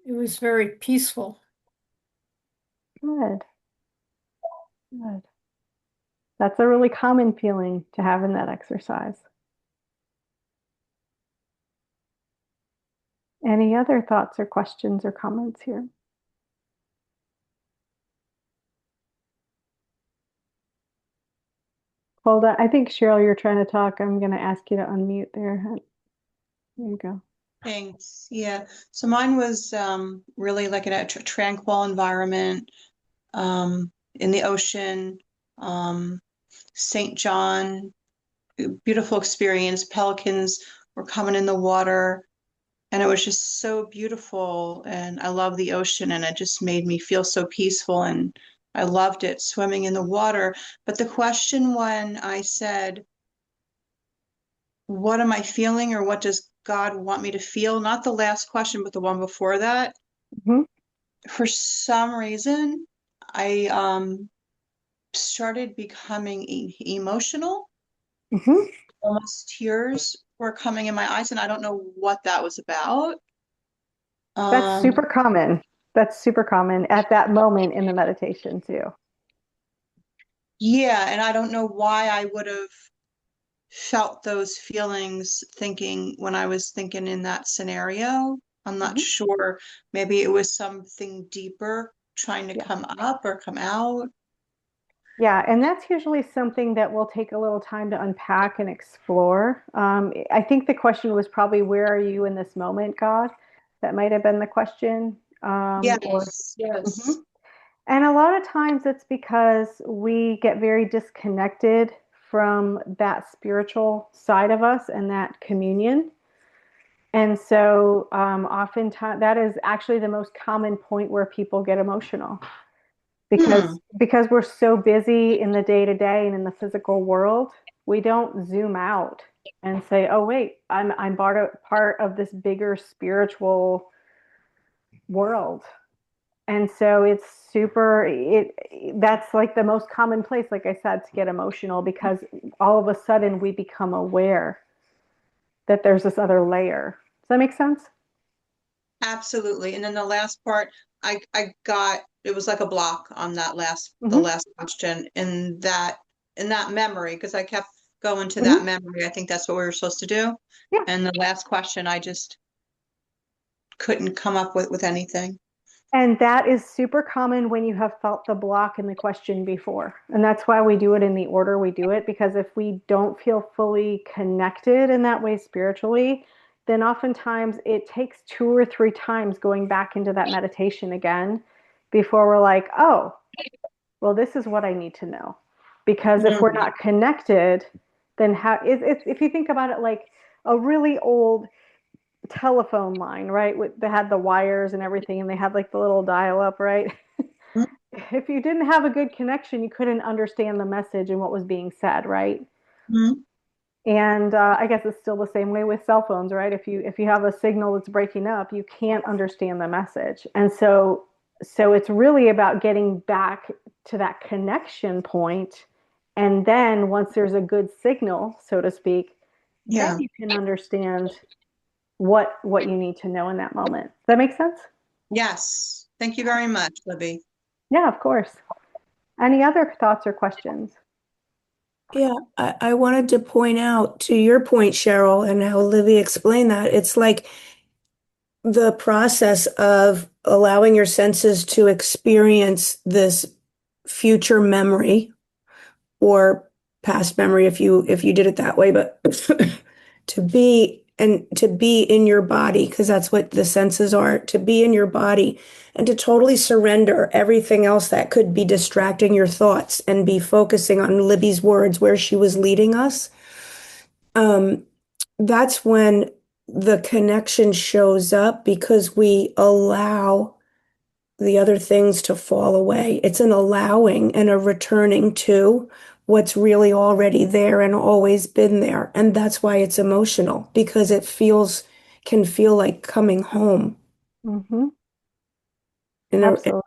F: It was very peaceful.
A: Good, good. That's a really common feeling to have in that exercise. Any other thoughts or questions or comments here? Hold on. I think Cheryl, you're trying to talk. I'm going to ask you to unmute there. There you go.
G: Thanks. Yeah. So mine was really like in a tranquil environment, in the ocean, St. John, beautiful experience. Pelicans were coming in the water, and it was just so beautiful. And I love the ocean, and it just made me feel so peaceful. And I loved it swimming in the water. But the question when I said, what am I feeling, or what does God want me to feel? Not the last question, but the one before that.
A: Mhm.
G: For some reason, I started becoming emotional.
A: Mhm.
G: Almost tears were coming in my eyes, and I don't know what that was about.
A: That's
G: Um,
A: super common. That's super common at that moment in the meditation too.
G: yeah, and I don't know why I would have felt those feelings thinking when I was thinking in that scenario. I'm not
A: Mhm.
G: sure. Maybe it was something deeper trying to
A: Yeah.
G: come up or come out.
A: Yeah, and that's usually something that will take a little time to unpack and explore. I think the question was probably, where are you in this moment, God? That might have been the question. Or
G: Yes, yes.
A: Mhm. And a lot of times it's because we get very disconnected from that spiritual side of us and that communion. And so oftentimes that is actually the most common point where people get emotional
G: Hmm.
A: because we're so busy in the day to day and in the physical world, we don't zoom out and say, "Oh wait, I'm part of this bigger spiritual world." And so it's super it that's like the most common place, like I said, to get emotional because all of a sudden we become aware that there's this other layer. Does that make sense?
G: Absolutely. And then the last part, I got it was like a block on that the
A: Hmm.
G: last question in that memory because I kept going to that
A: Hmm.
G: memory. I think that's what we were supposed to do.
A: Yeah.
G: And the last question, I just couldn't come up with anything.
A: And that is super common when you have felt the block in the question before. And that's why we do it in the order we do it, because if we don't feel fully connected in that way spiritually, then oftentimes it takes 2 or 3 times going back into that meditation again before we're like, oh, well, this is what I need to know. Because if we're
G: Mm,
A: not connected, then if you think about it like a really old telephone line, right? They had the wires and everything, and they had like the little dial up, right?
G: mm,
A: If you didn't have a good connection, you couldn't understand the message and what was being said, right?
G: mm.
A: And I guess it's still the same way with cell phones, right? If you have a signal that's breaking up, you can't understand the message. And so it's really about getting back to that connection point. And then once there's a good signal, so to speak, then
G: Yeah.
A: you can understand what you need to know in that moment. Does that make sense?
G: Yes. Thank you very much, Libby.
A: Yeah, of course. Any other thoughts or questions?
D: Yeah, I wanted to point out to your point, Cheryl, and how Livy explained that. It's like the process of allowing your senses to experience this future memory or past memory if you did it that way, but to be in your body, because that's what the senses are, to be in your body and to totally surrender everything else that could be distracting your thoughts and be focusing on Libby's words where she was leading us. um that's when the connection shows up because we allow the other things to fall away. It's an allowing and a returning to what's really already there and always been there. And that's why it's emotional, because can feel like coming home.
A: Hmm.
D: In a,
A: Absolutely.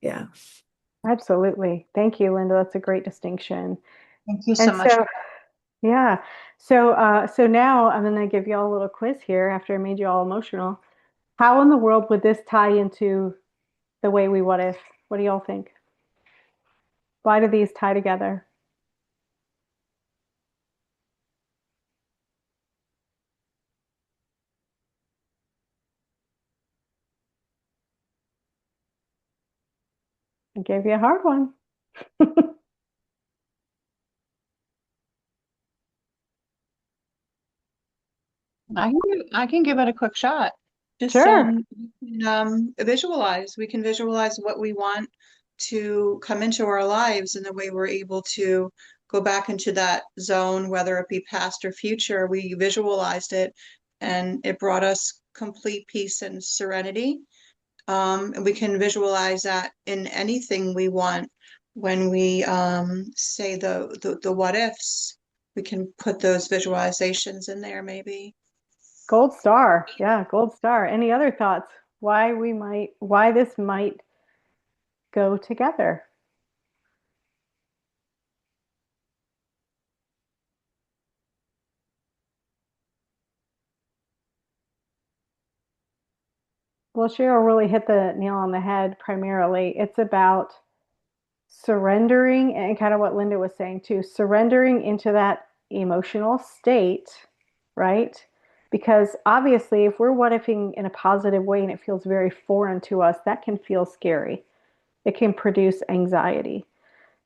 D: yeah.
A: Absolutely. Thank you, Linda. That's a great distinction.
G: Thank you so
A: And
G: much.
A: so, yeah. So now I'm going to give you all a little quiz here after I made you all emotional. How in the world would this tie into the way we what if? What do y'all think? Why do these tie together? I gave you a hard one.
G: I can give it a quick shot. Just
A: Sure.
G: visualize. We can visualize what we want to come into our lives, and the way we're able to go back into that zone, whether it be past or future. We visualized it, and it brought us complete peace and serenity. And we can visualize that in anything we want. When we say the what ifs, we can put those visualizations in there, maybe.
A: Gold star. Yeah, gold star. Any other thoughts? Why this might go together? Well, Cheryl really hit the nail on the head primarily. It's about surrendering and kind of what Linda was saying too, surrendering into that emotional state, right? Because obviously, if we're what ifing in a positive way and it feels very foreign to us, that can feel scary. It can produce anxiety.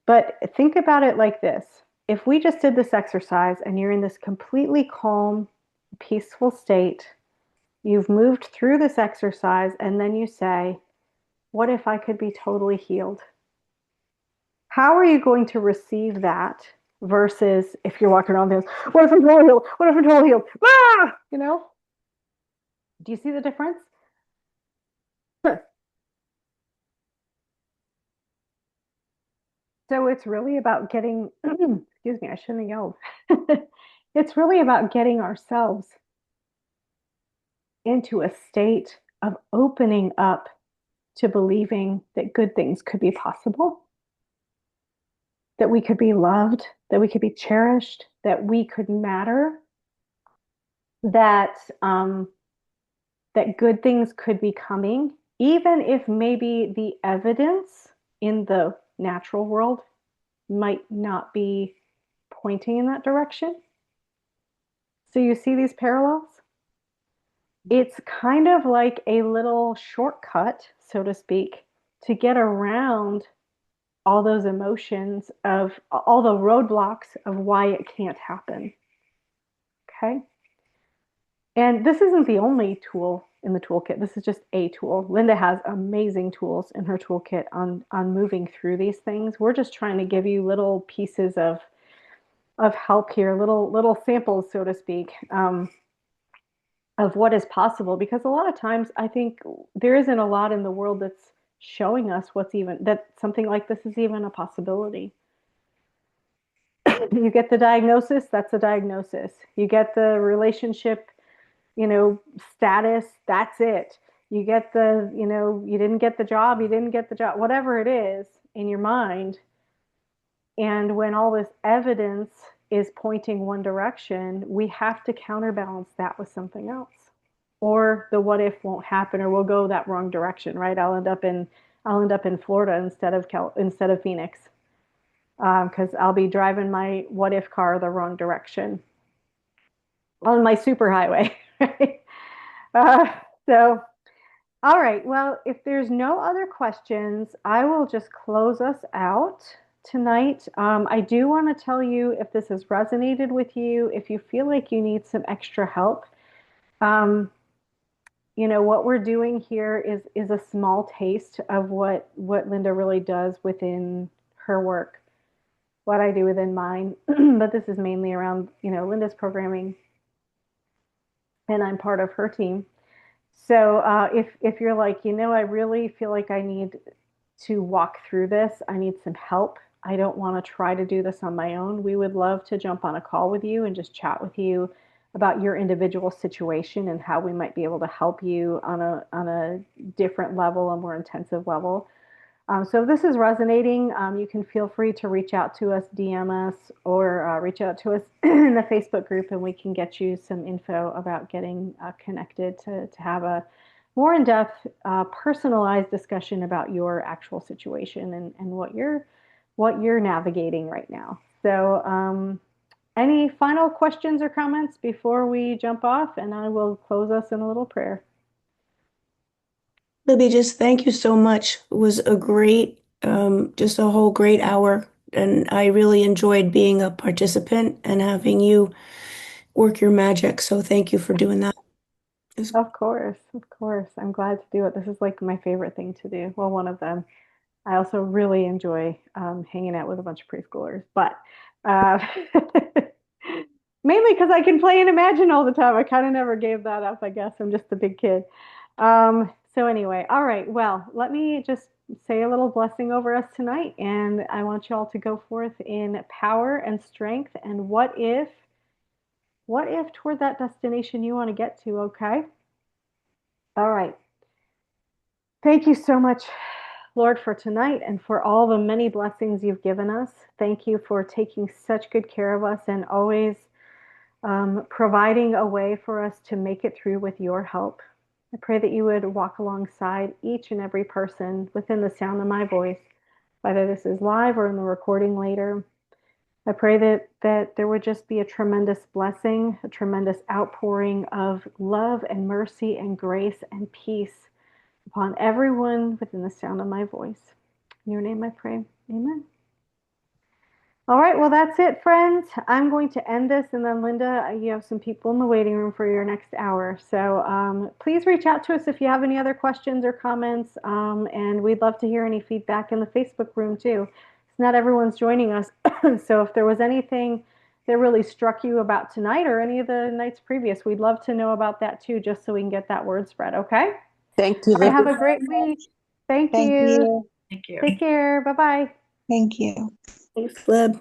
A: But think about it like this. If we just did this exercise and you're in this completely calm, peaceful state, you've moved through this exercise, and then you say, what if I could be totally healed? How are you going to receive that versus if you're walking around this, what if I'm totally healed? What if I'm totally healed? Ah! You know, do you see the difference? So it's really about getting, excuse me, I shouldn't have yelled. It's really about getting ourselves into a state of opening up to believing that good things could be possible, that we could be loved, that we could be cherished, that we could matter, that that good things could be coming, even if maybe the evidence in the natural world might not be pointing in that direction. So you see these parallels? It's kind of like a little shortcut, so to speak, to get around all those emotions of all the roadblocks of why it can't happen. Okay. And this isn't the only tool in the toolkit. This is just a tool. Linda has amazing tools in her toolkit on moving through these things. We're just trying to give you little pieces of help here, little samples, so to speak, of what is possible. Because a lot of times, I think there isn't a lot in the world that's showing us what's even that something like this is even a possibility. You get the diagnosis, that's a diagnosis. You get the relationship, status, that's it. You get you didn't get the job, you didn't get the job, whatever it is in your mind. And when all this evidence is pointing one direction, we have to counterbalance that with something else. Or the what if won't happen, or we'll go that wrong direction, right? I'll end up in Florida instead of Phoenix, because I'll be driving my what if car the wrong direction on my superhighway. Right? Uh, so, all right. Well, if there's no other questions, I will just close us out tonight. I do want to tell you if this has resonated with you, if you feel like you need some extra help, um, what we're doing here is a small taste of what Linda really does within her work, what I do within mine. But this is mainly around, Linda's programming, and I'm part of her team. So if you're like, I really feel like I need to walk through this, I need some help. I don't want to try to do this on my own. We would love to jump on a call with you and just chat with you about your individual situation and how we might be able to help you on a different level, a more intensive level. So if this is resonating, you can feel free to reach out to us, DM us, or reach out to us in the Facebook group, and we can get you some info about getting connected to have a more in-depth, personalized discussion about your actual situation and what you're navigating right now. So, any final questions or comments before we jump off? And I will close us in a little prayer.
D: Libby, just thank you so much. It was a great, just a whole great hour. And I really enjoyed being a participant and having you work your magic. So thank you for doing that.
A: Of course, of course. I'm glad to do it. This is like my favorite thing to do. Well, one of them. I also really enjoy hanging out with a bunch of preschoolers, but uh, mainly because I can play and imagine all the time. I kind of never gave that up, I guess. I'm just a big kid. So, anyway, all right. Well, let me just say a little blessing over us tonight. And I want you all to go forth in power and strength. And what if toward that destination you want to get to? Okay. All right. Thank you so much, Lord, for tonight and for all the many blessings you've given us. Thank you for taking such good care of us and always providing a way for us to make it through with your help. I pray that you would walk alongside each and every person within the sound of my voice, whether this is live or in the recording later. I pray that there would just be a tremendous blessing, a tremendous outpouring of love and mercy and grace and peace upon everyone within the sound of my voice. In your name I pray. Amen. All right, well, that's it, friends. I'm going to end this, and then Linda, you have some people in the waiting room for your next hour. So please reach out to us if you have any other questions or comments, and we'd love to hear any feedback in the Facebook room too. It's not everyone's joining us, so if there was anything that really struck you about tonight or any of the nights previous, we'd love to know about that too, just so we can get that word spread. Okay?
G: Thank you,
A: All right,
G: Libby.
A: have a great week. Thank
G: Thank
A: you.
G: you.
B: Thank you.
A: Take care. Bye bye.
G: Thank you.
D: Thanks, Lib.